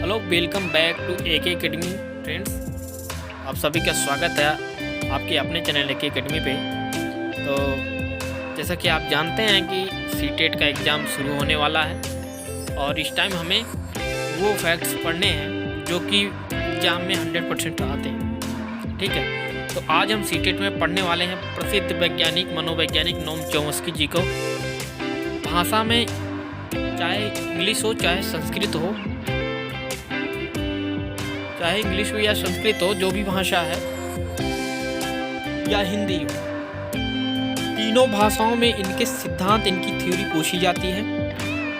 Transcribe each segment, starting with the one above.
Hello, welcome back to AK academy friends. आप सभी का स्वागत है आपके अपने चैनल AK एकेडमी पे। तो जैसा कि आप जानते हैं कि CTET का एग्ज़ाम शुरू होने वाला है और इस टाइम हमें वो फैक्ट्स पढ़ने हैं जो कि एग्ज़ाम में 100% आते हैं। ठीक है, तो आज हम CTET में पढ़ने वाले हैं प्रसिद्ध वैज्ञानिक मनोवैज्ञानिक नोम चॉम्स्की जी को। भाषा में चाहे इंग्लिश हो चाहे संस्कृत हो, चाहे इंग्लिश हो या संस्कृत हो, जो भी भाषा है या हिंदी हो, तीनों भाषाओं में इनके सिद्धांत, इनकी थ्योरी पूछी जाती है,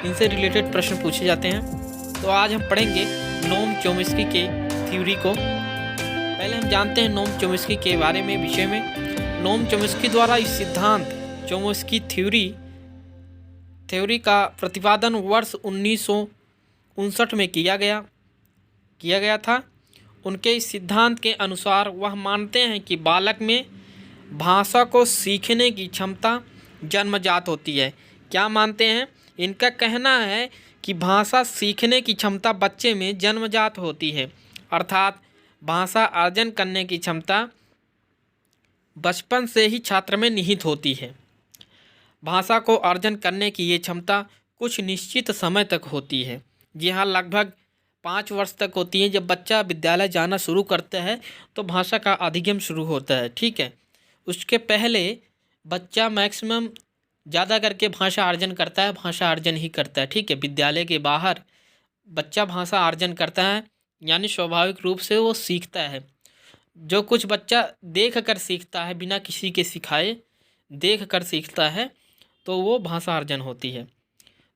इनसे रिलेटेड प्रश्न पूछे जाते हैं। तो आज हम पढ़ेंगे नोम चॉम्स्की के थ्योरी को। पहले हम जानते हैं नोम चॉम्स्की के बारे में, विषय में। नोम चॉम्स्की द्वारा इस सिद्धांत चॉम्स्की थ्योरी का प्रतिपादन वर्ष 1959 में किया गया था। उनके इस सिद्धांत के अनुसार वह मानते हैं कि बालक में भाषा को सीखने की क्षमता जन्मजात होती है। क्या मानते हैं? इनका कहना है कि भाषा सीखने की क्षमता बच्चे में जन्मजात होती है, अर्थात भाषा अर्जन करने की क्षमता बचपन से ही छात्र में निहित होती है। भाषा को अर्जन करने की ये क्षमता कुछ निश्चित समय तक होती है। जी हाँ, लगभग 5 वर्ष तक होती है। जब बच्चा विद्यालय जाना शुरू करता है तो भाषा का अधिगम शुरू होता है। ठीक है, उसके पहले बच्चा मैक्सिमम ज़्यादा करके भाषा अर्जन करता है, भाषा अर्जन ही करता है। ठीक है, विद्यालय के बाहर बच्चा भाषा अर्जन करता है, यानी स्वाभाविक रूप से वो सीखता है। जो कुछ बच्चा देख कर सीखता है, बिना किसी के सिखाए देख कर सीखता है, तो वो भाषा अर्जन होती है।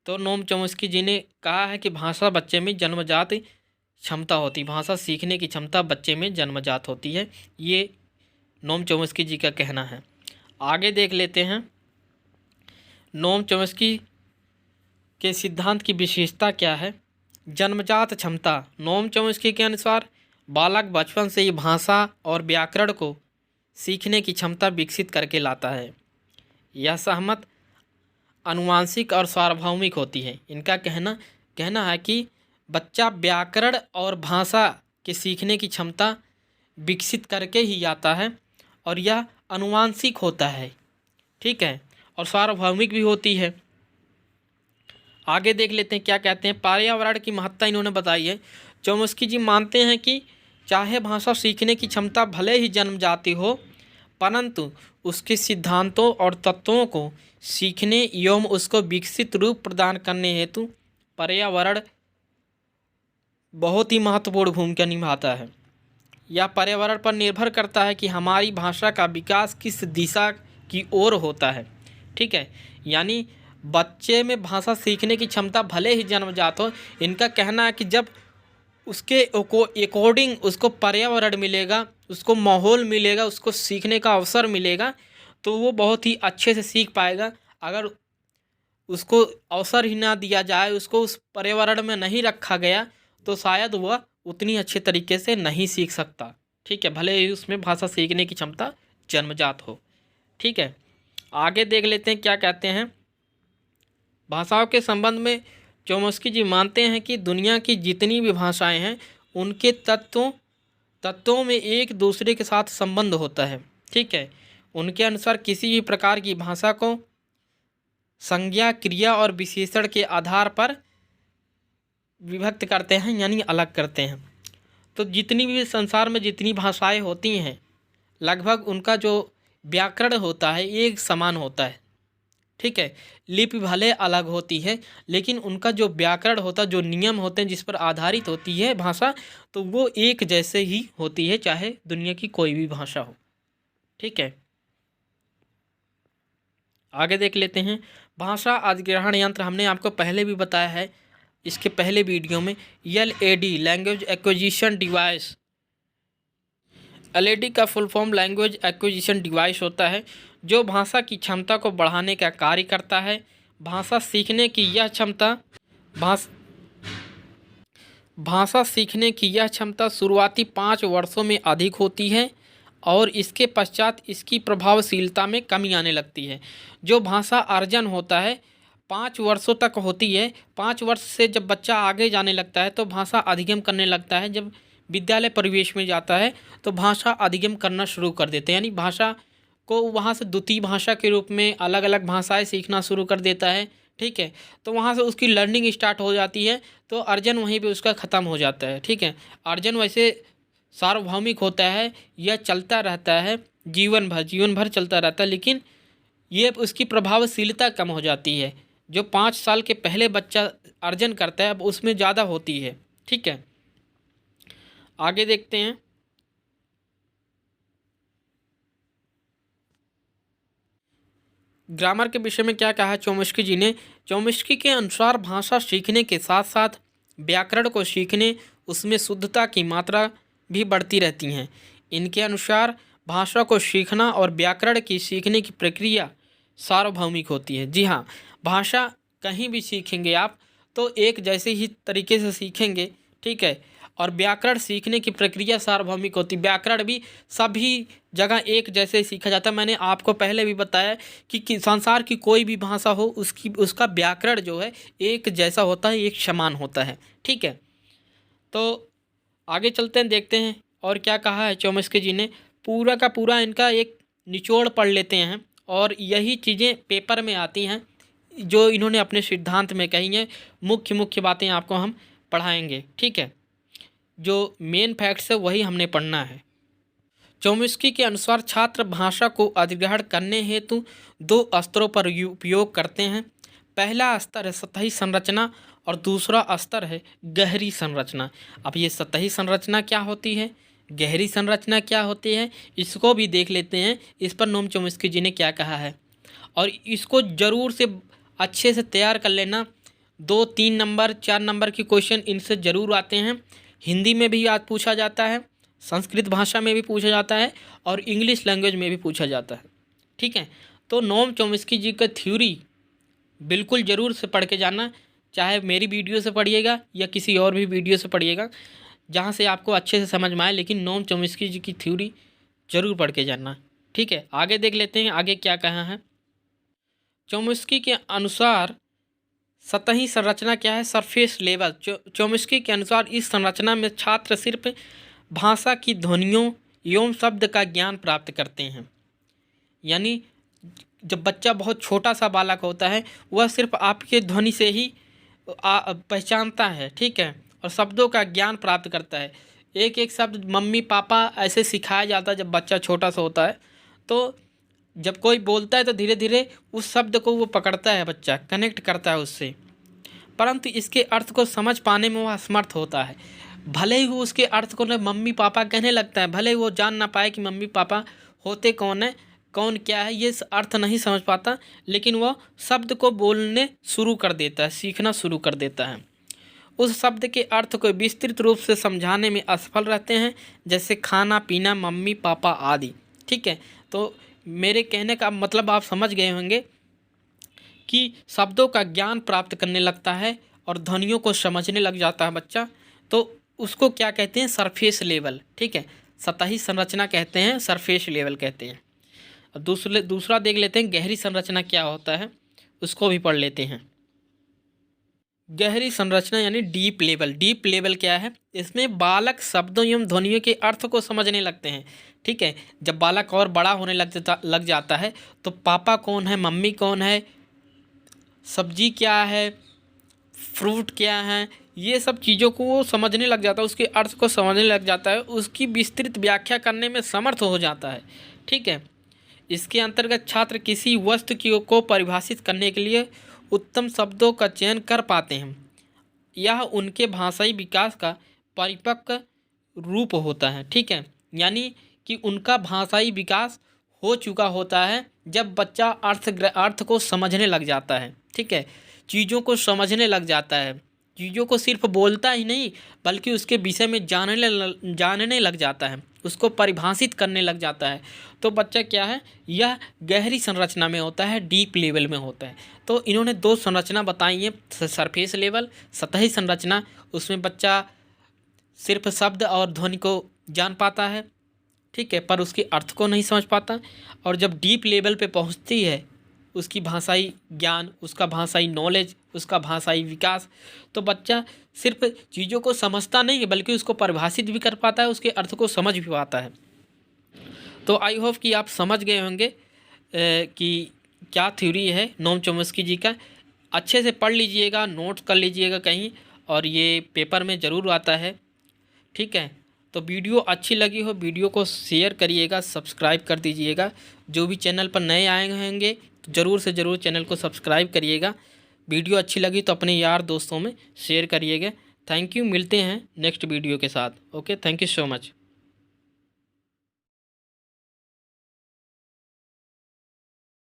तो नोम चॉम्स्की जी ने कहा है कि भाषा बच्चे में जन्मजात क्षमता होती, भाषा सीखने की क्षमता बच्चे में जन्मजात होती है। ये नोम चॉम्स्की जी का कहना है। आगे देख लेते हैं नोम चॉम्स्की के सिद्धांत की विशेषता क्या है। जन्मजात क्षमता। नोम चॉम्स्की के अनुसार बालक बचपन से ही भाषा और व्याकरण को सीखने की क्षमता विकसित करके लाता है। यह सहमत आनुवांशिक और सार्वभौमिक होती है। इनका कहना है कि बच्चा व्याकरण और भाषा के सीखने की क्षमता विकसित करके ही आता है और यह आनुवांशिक होता है। ठीक है, और सार्वभौमिक भी होती है। आगे देख लेते हैं क्या कहते हैं। पर्यावरण की महत्ता इन्होंने बताई है। चॉम्स्की जी मानते हैं कि चाहे भाषा सीखने की क्षमता भले ही जन्मजाती हो, परंतु उसके सिद्धांतों और तत्वों को सीखने एवं उसको विकसित रूप प्रदान करने हेतु पर्यावरण बहुत ही महत्वपूर्ण भूमिका निभाता है। यह पर्यावरण पर निर्भर करता है कि हमारी भाषा का विकास किस दिशा की ओर होता है। ठीक है, यानी बच्चे में भाषा सीखने की क्षमता भले ही जन्मजात हो, इनका कहना है कि जब उसके अकॉर्डिंग उसको पर्यावरण मिलेगा, उसको माहौल मिलेगा, उसको सीखने का अवसर मिलेगा, तो वो बहुत ही अच्छे से सीख पाएगा। अगर उसको अवसर ही ना दिया जाए, उसको उस पर्यावरण में नहीं रखा गया, तो शायद वह उतनी अच्छे तरीके से नहीं सीख सकता। ठीक है, भले ही उसमें भाषा सीखने की क्षमता जन्मजात हो। ठीक है, आगे देख लेते हैं क्या कहते हैं। भाषाओं के संबंध में चॉम्स्की जी मानते हैं कि दुनिया की जितनी भी भाषाएं हैं, उनके तत्वों में एक दूसरे के साथ संबंध होता है। ठीक है, उनके अनुसार किसी भी प्रकार की भाषा को संज्ञा, क्रिया और विशेषण के आधार पर विभक्त करते हैं, यानी अलग करते हैं। तो जितनी भी संसार में जितनी भाषाएं होती हैं, लगभग उनका जो व्याकरण होता है एक समान होता है। ठीक है, लिपि भले अलग होती है, लेकिन उनका जो व्याकरण होता है, जो नियम होते हैं जिस पर आधारित होती है भाषा, तो वो एक जैसे ही होती है, चाहे दुनिया की कोई भी भाषा हो। ठीक है, आगे देख लेते हैं। भाषा अधिग्रहण यंत्र हमने आपको पहले भी बताया है, इसके पहले वीडियो में। LAD language acquisition device. LAD का full form language acquisition device होता है, जो भाषा की क्षमता को बढ़ाने का कार्य करता है। भाषा सीखने की यह क्षमता शुरुआती 5 वर्षों में अधिक होती है और इसके पश्चात इसकी प्रभावशीलता में कमी आने लगती है। जो भाषा अर्जन होता है 5 वर्षों तक होती है। 5 वर्ष से जब बच्चा आगे जाने लगता है तो भाषा अधिगम करने लगता है। जब विद्यालय परिवेश में जाता है तो भाषा अधिगम करना शुरू कर देते हैं, यानी भाषा को वहाँ से द्वितीय भाषा के रूप में अलग अलग भाषाएं सीखना शुरू कर देता है। ठीक है, तो वहाँ से उसकी लर्निंग स्टार्ट हो जाती है, तो अर्जन वहीं पे उसका ख़त्म हो जाता है। ठीक है, अर्जन वैसे सार्वभौमिक होता है, यह चलता रहता है जीवन भर चलता रहता है, लेकिन ये उसकी प्रभावशीलता कम हो जाती है। जो 5 साल के पहले बच्चा अर्जन करता है अब उसमें ज़्यादा होती है। ठीक है, आगे देखते हैं। ग्रामर के विषय में क्या कहा चोम्स्की जी ने। चोम्स्की के अनुसार भाषा सीखने के साथ साथ व्याकरण को सीखने, उसमें शुद्धता की मात्रा भी बढ़ती रहती हैं। इनके अनुसार भाषा को सीखना और व्याकरण की सीखने की प्रक्रिया सार्वभौमिक होती है। जी हाँ, भाषा कहीं भी सीखेंगे आप तो एक जैसे ही तरीके से सीखेंगे। ठीक है, और व्याकरण सीखने की प्रक्रिया सार्वभौमिक होती है। व्याकरण भी सभी जगह एक जैसे सीखा जाता है। मैंने आपको पहले भी बताया कि संसार की कोई भी भाषा हो उसका व्याकरण जो है एक जैसा होता है, एक समान होता है। ठीक है, तो आगे चलते हैं, देखते हैं और क्या कहा है चोम्स्की जी ने। पूरा का पूरा इनका एक निचोड़ पढ़ लेते हैं और यही चीज़ें पेपर में आती हैं जो इन्होंने अपने सिद्धांत में कही हैं। मुख्य मुख्य बातें आपको हम पढ़ाएंगे। ठीक है, जो मेन फैक्ट्स है वही हमने पढ़ना है। चोम्स्की के अनुसार छात्र भाषा को अधिग्रहण करने हेतु 2 स्तरों पर उपयोग करते हैं। पहला स्तर है सतही संरचना और दूसरा स्तर है गहरी संरचना। अब ये सतही संरचना क्या होती है, गहरी संरचना क्या होती है, इसको भी देख लेते हैं। इस पर नोम चोम्स्की जी ने क्या कहा है और इसको ज़रूर से अच्छे से तैयार कर लेना। 2, 3 नंबर 4 नंबर की क्वेश्चन इनसे ज़रूर आते हैं। हिंदी में भी आज पूछा जाता है, संस्कृत भाषा में भी पूछा जाता है और इंग्लिश लैंग्वेज में भी पूछा जाता है। ठीक है, तो नोम चोम्स्की जी का थ्योरी बिल्कुल ज़रूर से पढ़ के जाना, चाहे मेरी वीडियो से पढ़िएगा या किसी और भी वीडियो से पढ़िएगा, जहाँ से आपको अच्छे से समझ में आए, लेकिन नोम चोम्स्की जी की थ्योरी ज़रूर पढ़ के जाना। ठीक है, आगे देख लेते हैं आगे क्या कहा है। चोम्स्की के अनुसार सतही संरचना क्या है, सरफेस लेवल। चोम्स्की के अनुसार इस संरचना में छात्र सिर्फ भाषा की ध्वनियों एवं शब्द का ज्ञान प्राप्त करते हैं। यानी जब बच्चा बहुत छोटा सा बालक होता है वह सिर्फ आपके ध्वनि से ही पहचानता है। ठीक है, और शब्दों का ज्ञान प्राप्त करता है। एक एक शब्द मम्मी पापा ऐसे सिखाया जाता है जब बच्चा छोटा सा होता है। तो जब कोई बोलता है तो धीरे धीरे उस शब्द को वो पकड़ता है, बच्चा कनेक्ट करता है उससे, परंतु इसके अर्थ को समझ पाने में वह असमर्थ होता है। भले ही वो उसके अर्थ को मम्मी पापा कहने लगता है, भले ही वो जान ना पाए कि मम्मी पापा होते कौन है, कौन क्या है, ये अर्थ नहीं समझ पाता, लेकिन वह शब्द को बोलने शुरू कर देता है, सीखना शुरू कर देता है। उस शब्द के अर्थ को विस्तृत रूप से समझाने में असफल रहते हैं, जैसे खाना पीना, मम्मी पापा आदि। ठीक है, तो मेरे कहने का मतलब आप समझ गए होंगे कि शब्दों का ज्ञान प्राप्त करने लगता है और ध्वनियों को समझने लग जाता है बच्चा, तो उसको क्या कहते हैं, सरफेस लेवल। ठीक है, सतही संरचना कहते हैं, सरफेस लेवल कहते हैं। और दूसरा देख लेते हैं गहरी संरचना क्या होता है, उसको भी पढ़ लेते हैं। गहरी संरचना यानी डीप लेवल। डीप लेवल क्या है, इसमें बालक शब्दों एवं ध्वनियों के अर्थ को समझने लगते हैं। ठीक है, जब बालक और बड़ा होने लग जाता है तो पापा कौन है, मम्मी कौन है, सब्जी क्या है, फ्रूट क्या है, ये सब चीज़ों को वो समझने लग जाता है, उसके अर्थ को समझने लग जाता है, उसकी विस्तृत व्याख्या करने में समर्थ हो जाता है। ठीक है, इसके अंतर्गत छात्र किसी वस्तु को परिभाषित करने के लिए उत्तम शब्दों का चयन कर पाते हैं। यह उनके भाषाई विकास का परिपक्व रूप होता है। ठीक है, यानी कि उनका भाषाई विकास हो चुका होता है जब बच्चा अर्थ को समझने लग जाता है। ठीक है, चीज़ों को समझने लग जाता है, चीज़ों को सिर्फ बोलता ही नहीं बल्कि उसके विषय में जानने लग जाता है, उसको परिभाषित करने लग जाता है। तो बच्चा क्या है, यह गहरी संरचना में होता है, डीप लेवल में होता है। तो इन्होंने 2 संरचना बताई है, सरफेस लेवल, सतही संरचना। उसमें बच्चा सिर्फ शब्द और ध्वनि को जान पाता है, ठीक है, पर उसके अर्थ को नहीं समझ पाता। और जब डीप लेवल पे पहुंचती है उसकी भाषाई ज्ञान, उसका भाषाई नॉलेज, उसका भाषाई विकास। तो बच्चा सिर्फ चीज़ों को समझता नहीं है बल्कि उसको परिभाषित भी कर पाता है, उसके अर्थ को समझ भी पाता है। तो आई होप कि आप समझ गए होंगे कि क्या थ्योरी है नोम चॉम्स्की जी का। अच्छे से पढ़ लीजिएगा, नोट्स कर लीजिएगा कहीं, और ये पेपर में ज़रूर आता है। ठीक है, तो वीडियो अच्छी लगी हो वीडियो को शेयर करिएगा, सब्सक्राइब कर दीजिएगा। जो भी चैनल पर नए आए होंगे तो ज़रूर से ज़रूर चैनल को सब्सक्राइब करिएगा। वीडियो अच्छी लगी तो अपने यार दोस्तों में शेयर करिएगा। थैंक यू, मिलते हैं नेक्स्ट वीडियो के साथ। Okay, thank you so much.